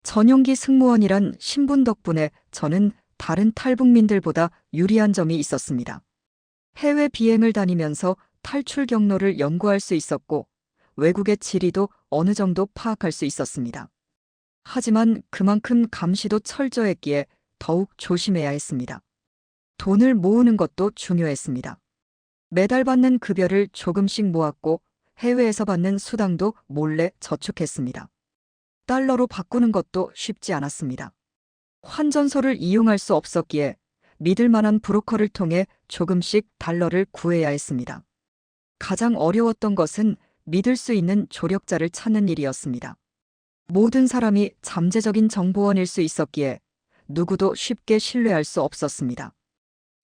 전용기 승무원이란 신분 덕분에 저는 다른 탈북민들보다 유리한 점이 있었습니다. 해외 비행을 다니면서 탈출 경로를 연구할 수 있었고 외국의 지리도 어느 정도 파악할 수 있었습니다. 하지만 그만큼 감시도 철저했기에 더욱 조심해야 했습니다. 돈을 모으는 것도 중요했습니다. 매달 받는 급여를 조금씩 모았고 해외에서 받는 수당도 몰래 저축했습니다. 달러로 바꾸는 것도 쉽지 않았습니다. 환전소를 이용할 수 없었기에 믿을 만한 브로커를 통해 조금씩 달러를 구해야 했습니다. 가장 어려웠던 것은 믿을 수 있는 조력자를 찾는 일이었습니다. 모든 사람이 잠재적인 정보원일 수 있었기에 누구도 쉽게 신뢰할 수 없었습니다.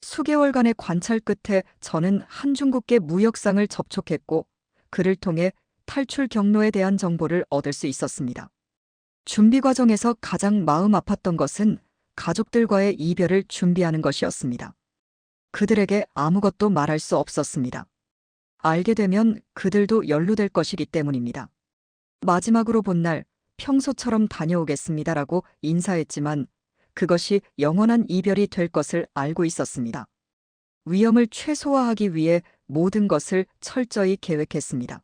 수개월간의 관찰 끝에 저는 한중국계 무역상을 접촉했고 그를 통해 탈출 경로에 대한 정보를 얻을 수 있었습니다. 준비 과정에서 가장 마음 아팠던 것은 가족들과의 이별을 준비하는 것이었습니다. 그들에게 아무것도 말할 수 없었습니다. 알게 되면 그들도 연루될 것이기 때문입니다. 마지막으로 본 날 평소처럼 다녀오겠습니다라고 인사했지만 그것이 영원한 이별이 될 것을 알고 있었습니다. 위험을 최소화하기 위해 모든 것을 철저히 계획했습니다.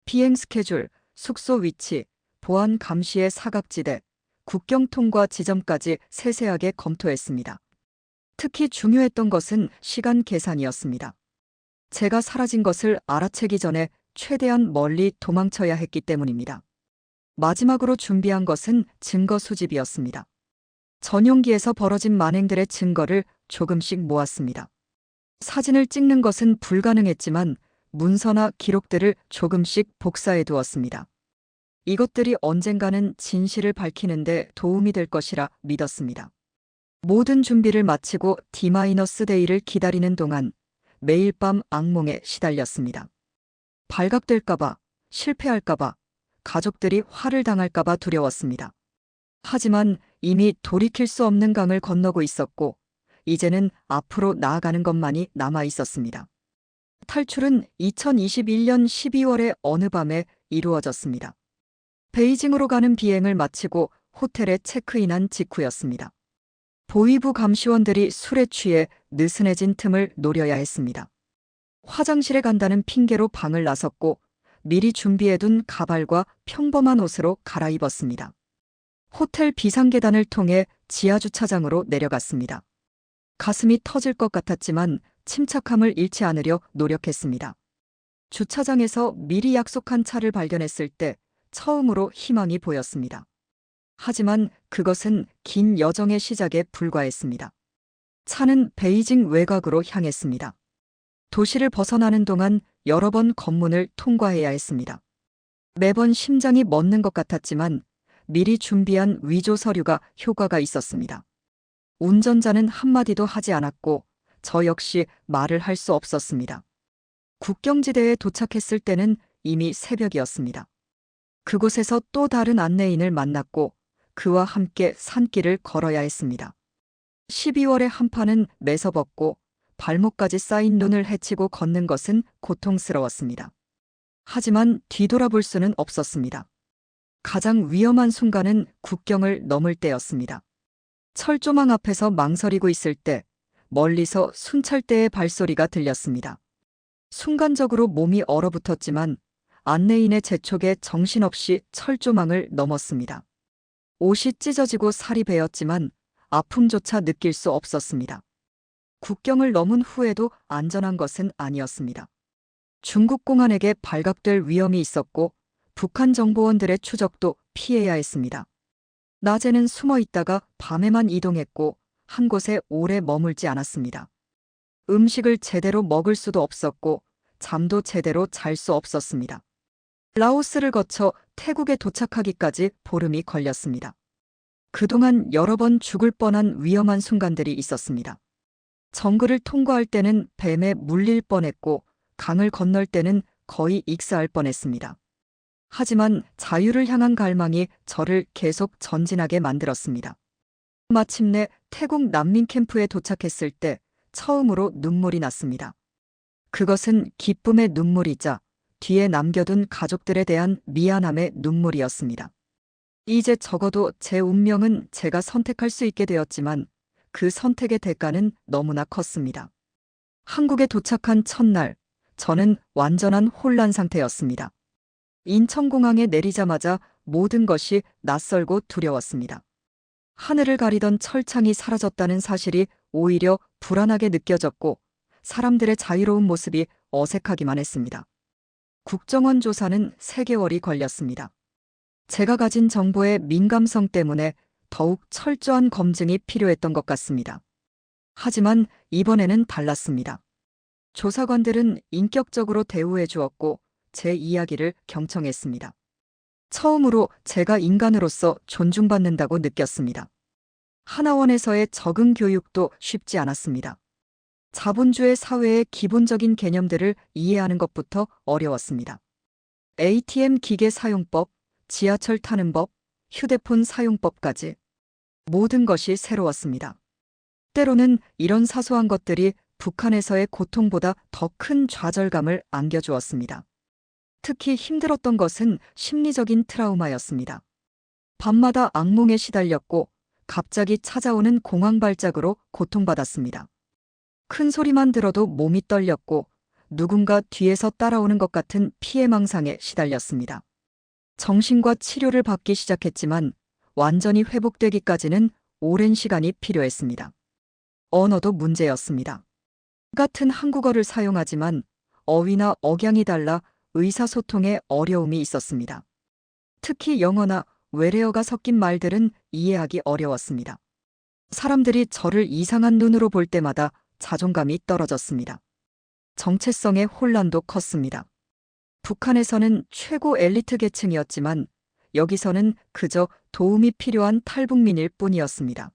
비행 스케줄, 숙소 위치, 보안 감시의 사각지대, 국경 통과 지점까지 세세하게 검토했습니다. 특히 중요했던 것은 시간 계산이었습니다. 제가 사라진 것을 알아채기 전에 최대한 멀리 도망쳐야 했기 때문입니다. 마지막으로 준비한 것은 증거 수집이었습니다. 전용기에서 벌어진 만행들의 증거를 조금씩 모았습니다. 사진을 찍는 것은 불가능했지만 문서나 기록들을 조금씩 복사해 두었습니다. 이것들이 언젠가는 진실을 밝히는데 도움이 될 것이라 믿었습니다. 모든 준비를 마치고 D-데이를 기다리는 동안 매일 밤 악몽에 시달렸습니다. 발각될까봐, 실패할까봐, 가족들이 화를 당할까봐 두려웠습니다. 하지만 이미 돌이킬 수 없는 강을 건너고 있었고 이제는 앞으로 나아가는 것만이 남아 있었습니다. 탈출은 2021년 12월의 어느 밤에 이루어졌습니다. 베이징으로 가는 비행을 마치고 호텔에 체크인한 직후였습니다. 보위부 감시원들이 술에 취해 느슨해진 틈을 노려야 했습니다. 화장실에 간다는 핑계로 방을 나섰고 미리 준비해둔 가발과 평범한 옷으로 갈아입었습니다. 호텔 비상계단을 통해 지하주차장으로 내려갔습니다. 가슴이 터질 것 같았지만 침착함을 잃지 않으려 노력했습니다. 주차장에서 미리 약속한 차를 발견했을 때 처음으로 희망이 보였습니다. 하지만 그것은 긴 여정의 시작에 불과했습니다. 차는 베이징 외곽으로 향했습니다. 도시를 벗어나는 동안 여러 번 검문을 통과해야 했습니다. 매번 심장이 멎는 것 같았지만 미리 준비한 위조 서류가 효과가 있었습니다. 운전자는 한마디도 하지 않았고 저 역시 말을 할 수 없었습니다. 국경지대에 도착했을 때는 이미 새벽이었습니다. 그곳에서 또 다른 안내인을 만났고 그와 함께 산길을 걸어야 했습니다. 12월의 한파는 매서벗고 발목까지 쌓인 눈을 헤치고 걷는 것은 고통스러웠습니다. 하지만 뒤돌아볼 수는 없었습니다. 가장 위험한 순간은 국경을 넘을 때였습니다. 철조망 앞에서 망설이고 있을 때 멀리서 순찰대의 발소리가 들렸습니다. 순간적으로 몸이 얼어붙었지만 안내인의 재촉에 정신없이 철조망을 넘었습니다. 옷이 찢어지고 살이 베었지만 아픔조차 느낄 수 없었습니다. 국경을 넘은 후에도 안전한 것은 아니었습니다. 중국 공안에게 발각될 위험이 있었고 북한 정보원들의 추적도 피해야 했습니다. 낮에는 숨어 있다가 밤에만 이동했고 한 곳에 오래 머물지 않았습니다. 음식을 제대로 먹을 수도 없었고 잠도 제대로 잘 수 없었습니다. 라오스를 거쳐 태국에 도착하기까지 보름이 걸렸습니다. 그동안 여러 번 죽을 뻔한 위험한 순간들이 있었습니다. 정글을 통과할 때는 뱀에 물릴 뻔했고 강을 건널 때는 거의 익사할 뻔했습니다. 하지만 자유를 향한 갈망이 저를 계속 전진하게 만들었습니다. 마침내 태국 난민 캠프에 도착했을 때 처음으로 눈물이 났습니다. 그것은 기쁨의 눈물이자 뒤에 남겨둔 가족들에 대한 미안함의 눈물이었습니다. 이제 적어도 제 운명은 제가 선택할 수 있게 되었지만 그 선택의 대가는 너무나 컸습니다. 한국에 도착한 첫날, 저는 완전한 혼란 상태였습니다. 인천공항에 내리자마자 모든 것이 낯설고 두려웠습니다. 하늘을 가리던 철창이 사라졌다는 사실이 오히려 불안하게 느껴졌고 사람들의 자유로운 모습이 어색하기만 했습니다. 국정원 조사는 3개월이 걸렸습니다. 제가 가진 정보의 민감성 때문에 더욱 철저한 검증이 필요했던 것 같습니다. 하지만 이번에는 달랐습니다. 조사관들은 인격적으로 대우해 주었고 제 이야기를 경청했습니다. 처음으로 제가 인간으로서 존중받는다고 느꼈습니다. 하나원에서의 적응 교육도 쉽지 않았습니다. 자본주의 사회의 기본적인 개념들을 이해하는 것부터 어려웠습니다. ATM 기계 사용법, 지하철 타는 법, 휴대폰 사용법까지 모든 것이 새로웠습니다. 때로는 이런 사소한 것들이 북한에서의 고통보다 더 큰 좌절감을 안겨주었습니다. 특히 힘들었던 것은 심리적인 트라우마였습니다. 밤마다 악몽에 시달렸고 갑자기 찾아오는 공황 발작으로 고통받았습니다. 큰 소리만 들어도 몸이 떨렸고 누군가 뒤에서 따라오는 것 같은 피해망상에 시달렸습니다. 정신과 치료를 받기 시작했지만 완전히 회복되기까지는 오랜 시간이 필요했습니다. 언어도 문제였습니다. 같은 한국어를 사용하지만 어휘나 억양이 달라 의사소통에 어려움이 있었습니다. 특히 영어나 외래어가 섞인 말들은 이해하기 어려웠습니다. 사람들이 저를 이상한 눈으로 볼 때마다 자존감이 떨어졌습니다. 정체성의 혼란도 컸습니다. 북한에서는 최고 엘리트 계층이었지만 여기서는 그저 도움이 필요한 탈북민일 뿐이었습니다.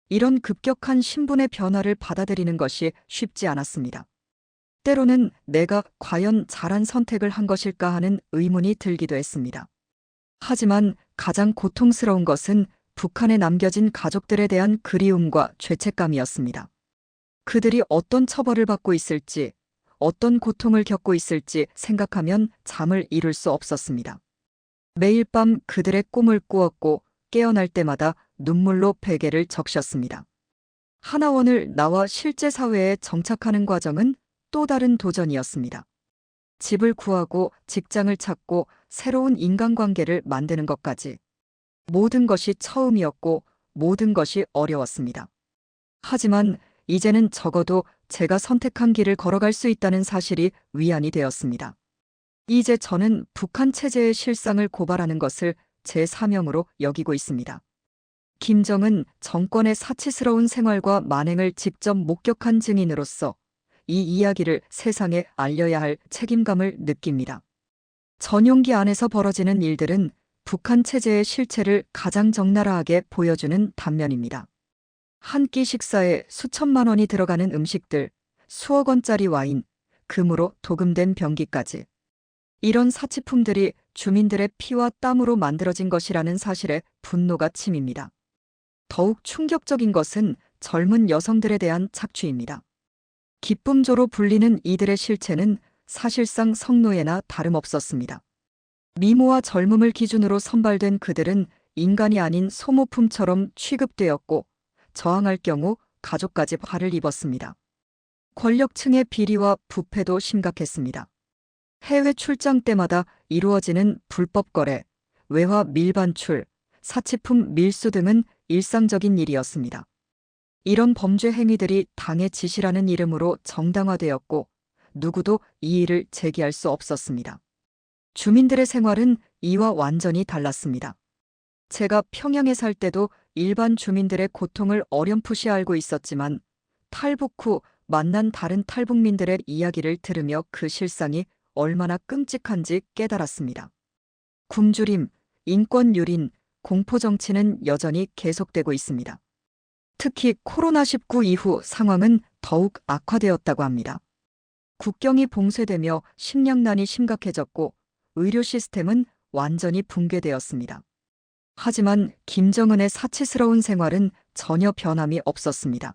이런 급격한 신분의 변화를 받아들이는 것이 쉽지 않았습니다. 때로는 내가 과연 잘한 선택을 한 것일까 하는 의문이 들기도 했습니다. 하지만 가장 고통스러운 것은 북한에 남겨진 가족들에 대한 그리움과 죄책감이었습니다. 그들이 어떤 처벌을 받고 있을지, 어떤 고통을 겪고 있을지 생각하면 잠을 이룰 수 없었습니다. 매일 밤 그들의 꿈을 꾸었고 깨어날 때마다 눈물로 베개를 적셨습니다. 하나원을 나와 실제 사회에 정착하는 과정은 또 다른 도전이었습니다. 집을 구하고 직장을 찾고 새로운 인간관계를 만드는 것까지. 모든 것이 처음이었고 모든 것이 어려웠습니다. 하지만 이제는 적어도 제가 선택한 길을 걸어갈 수 있다는 사실이 위안이 되었습니다. 이제 저는 북한 체제의 실상을 고발하는 것을 제 사명으로 여기고 있습니다. 김정은 정권의 사치스러운 생활과 만행을 직접 목격한 증인으로서 이 이야기를 세상에 알려야 할 책임감을 느낍니다. 전용기 안에서 벌어지는 일들은 북한 체제의 실체를 가장 적나라하게 보여주는 단면입니다. 한 끼 식사에 수천만 원이 들어가는 음식들, 수억 원짜리 와인, 금으로 도금된 병기까지. 이런 사치품들이 주민들의 피와 땀으로 만들어진 것이라는 사실에 분노가 침입니다. 더욱 충격적인 것은 젊은 여성들에 대한 착취입니다. 기쁨조로 불리는 이들의 실체는 사실상 성노예나 다름없었습니다. 미모와 젊음을 기준으로 선발된 그들은 인간이 아닌 소모품처럼 취급되었고 저항할 경우 가족까지 발을 입었습니다. 권력층의 비리와 부패도 심각했습니다. 해외 출장 때마다 이루어지는 불법 거래, 외화 밀반출, 사치품 밀수 등은 일상적인 일이었습니다. 이런 범죄 행위들이 당의 지시라는 이름으로 정당화되었고 누구도 이의를 제기할 수 없었습니다. 주민들의 생활은 이와 완전히 달랐습니다. 제가 평양에 살 때도 일반 주민들의 고통을 어렴풋이 알고 있었지만 탈북 후 만난 다른 탈북민들의 이야기를 들으며 그 실상이 얼마나 끔찍한지 깨달았습니다. 굶주림, 인권유린, 공포정치는 여전히 계속되고 있습니다. 특히 코로나19 이후 상황은 더욱 악화되었다고 합니다. 국경이 봉쇄되며 식량난이 심각해졌고 의료 시스템은 완전히 붕괴되었습니다. 하지만 김정은의 사치스러운 생활은 전혀 변함이 없었습니다.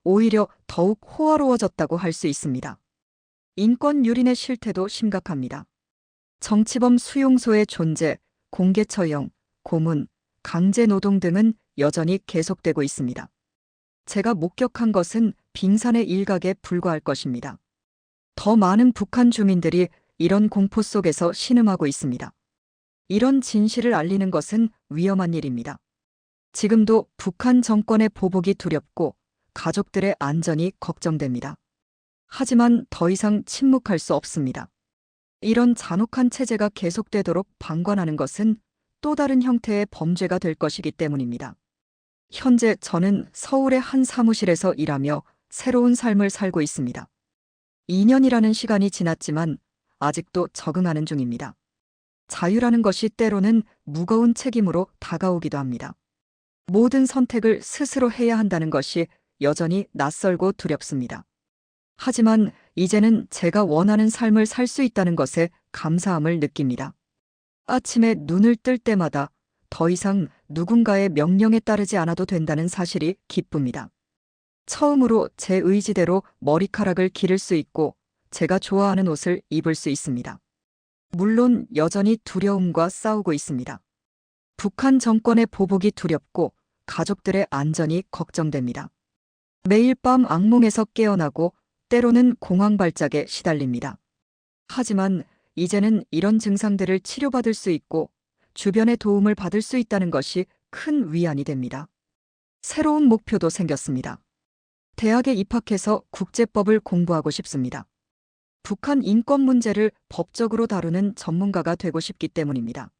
오히려 더욱 호화로워졌다고 할 수 있습니다. 인권 유린의 실태도 심각합니다. 정치범 수용소의 존재, 공개 처형, 고문, 강제 노동 등은 여전히 계속되고 있습니다. 제가 목격한 것은 빙산의 일각에 불과할 것입니다. 더 많은 북한 주민들이 이런 공포 속에서 신음하고 있습니다. 이런 진실을 알리는 것은 위험한 일입니다. 지금도 북한 정권의 보복이 두렵고 가족들의 안전이 걱정됩니다. 하지만 더 이상 침묵할 수 없습니다. 이런 잔혹한 체제가 계속되도록 방관하는 것은 또 다른 형태의 범죄가 될 것이기 때문입니다. 현재 저는 서울의 한 사무실에서 일하며 새로운 삶을 살고 있습니다. 2년이라는 시간이 지났지만 아직도 적응하는 중입니다. 자유라는 것이 때로는 무거운 책임으로 다가오기도 합니다. 모든 선택을 스스로 해야 한다는 것이 여전히 낯설고 두렵습니다. 하지만 이제는 제가 원하는 삶을 살 수 있다는 것에 감사함을 느낍니다. 아침에 눈을 뜰 때마다 더 이상 누군가의 명령에 따르지 않아도 된다는 사실이 기쁩니다. 처음으로 제 의지대로 머리카락을 기를 수 있고 제가 좋아하는 옷을 입을 수 있습니다. 물론 여전히 두려움과 싸우고 있습니다. 북한 정권의 보복이 두렵고 가족들의 안전이 걱정됩니다. 매일 밤 악몽에서 깨어나고 때로는 공황 발작에 시달립니다. 하지만 이제는 이런 증상들을 치료받을 수 있고 주변의 도움을 받을 수 있다는 것이 큰 위안이 됩니다. 새로운 목표도 생겼습니다. 대학에 입학해서 국제법을 공부하고 싶습니다. 북한 인권 문제를 법적으로 다루는 전문가가 되고 싶기 때문입니다.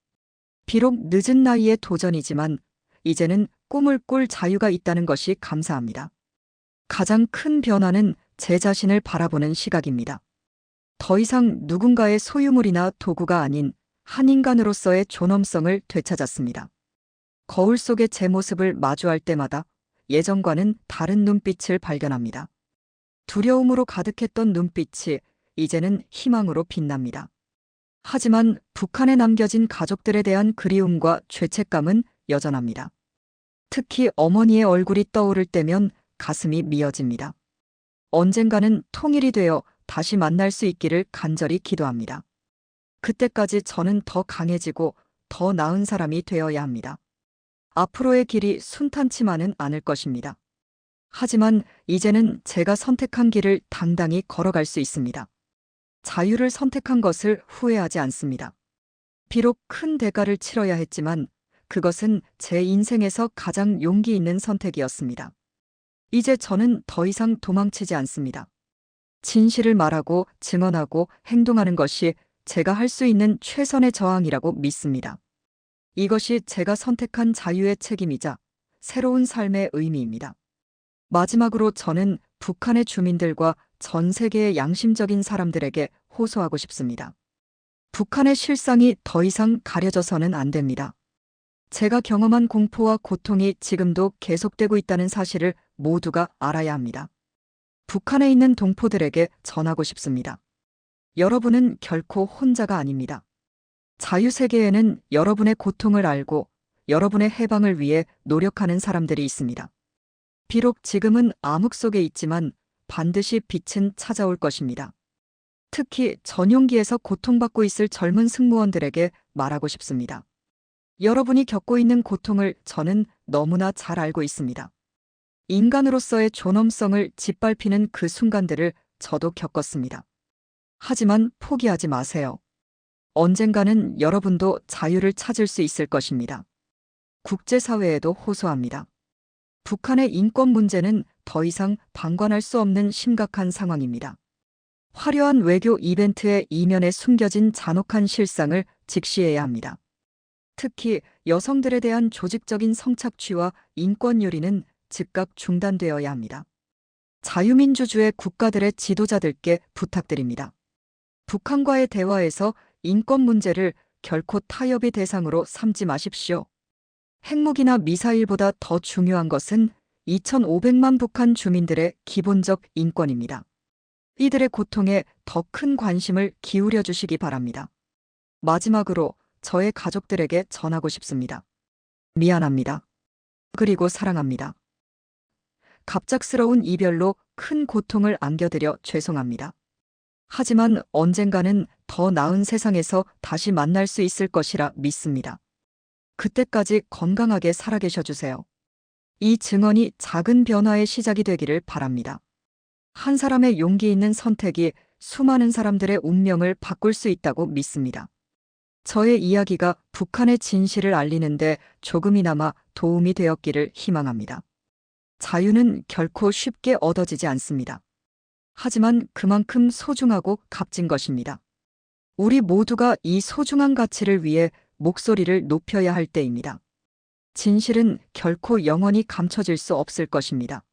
비록 늦은 나이의 도전이지만 이제는 꿈을 꿀 자유가 있다는 것이 감사합니다. 가장 큰 변화는 제 자신을 바라보는 시각입니다. 더 이상 누군가의 소유물이나 도구가 아닌 한 인간으로서의 존엄성을 되찾았습니다. 거울 속의 제 모습을 마주할 때마다 예전과는 다른 눈빛을 발견합니다. 두려움으로 가득했던 눈빛이 이제는 희망으로 빛납니다. 하지만 북한에 남겨진 가족들에 대한 그리움과 죄책감은 여전합니다. 특히 어머니의 얼굴이 떠오를 때면 가슴이 미어집니다. 언젠가는 통일이 되어 다시 만날 수 있기를 간절히 기도합니다. 그때까지 저는 더 강해지고 더 나은 사람이 되어야 합니다. 앞으로의 길이 순탄치만은 않을 것입니다. 하지만 이제는 제가 선택한 길을 당당히 걸어갈 수 있습니다. 자유를 선택한 것을 후회하지 않습니다. 비록 큰 대가를 치러야 했지만 그것은 제 인생에서 가장 용기 있는 선택이었습니다. 이제 저는 더 이상 도망치지 않습니다. 진실을 말하고 증언하고 행동하는 것이 제가 할 수 있는 최선의 저항이라고 믿습니다. 이것이 제가 선택한 자유의 책임이자 새로운 삶의 의미입니다. 마지막으로 저는 북한의 주민들과 전 세계의 양심적인 사람들에게 호소하고 싶습니다. 북한의 실상이 더 이상 가려져서는 안 됩니다. 제가 경험한 공포와 고통이 지금도 계속되고 있다는 사실을 모두가 알아야 합니다. 북한에 있는 동포들에게 전하고 싶습니다. 여러분은 결코 혼자가 아닙니다. 자유세계에는 여러분의 고통을 알고 여러분의 해방을 위해 노력하는 사람들이 있습니다. 비록 지금은 암흑 속에 있지만 반드시 빛은 찾아올 것입니다. 특히 전용기에서 고통받고 있을 젊은 승무원들에게 말하고 싶습니다. 여러분이 겪고 있는 고통을 저는 너무나 잘 알고 있습니다. 인간으로서의 존엄성을 짓밟히는 그 순간들을 저도 겪었습니다. 하지만 포기하지 마세요. 언젠가는 여러분도 자유를 찾을 수 있을 것입니다. 국제사회에도 호소합니다. 북한의 인권 문제는 더 이상 방관할 수 없는 심각한 상황입니다. 화려한 외교 이벤트의 이면에 숨겨진 잔혹한 실상을 직시해야 합니다. 특히 여성들에 대한 조직적인 성착취와 인권 유린은 즉각 중단되어야 합니다. 자유민주주의 국가들의 지도자들께 부탁드립니다. 북한과의 대화에서 인권 문제를 결코 타협의 대상으로 삼지 마십시오. 핵무기나 미사일보다 더 중요한 것은 2,500만 북한 주민들의 기본적 인권입니다. 이들의 고통에 더 큰 관심을 기울여 주시기 바랍니다. 마지막으로 저의 가족들에게 전하고 싶습니다. 미안합니다. 그리고 사랑합니다. 갑작스러운 이별로 큰 고통을 안겨드려 죄송합니다. 하지만 언젠가는 더 나은 세상에서 다시 만날 수 있을 것이라 믿습니다. 그때까지 건강하게 살아계셔 주세요. 이 증언이 작은 변화의 시작이 되기를 바랍니다. 한 사람의 용기 있는 선택이 수많은 사람들의 운명을 바꿀 수 있다고 믿습니다. 저의 이야기가 북한의 진실을 알리는데 조금이나마 도움이 되었기를 희망합니다. 자유는 결코 쉽게 얻어지지 않습니다. 하지만 그만큼 소중하고 값진 것입니다. 우리 모두가 이 소중한 가치를 위해 목소리를 높여야 할 때입니다. 진실은 결코 영원히 감춰질 수 없을 것입니다.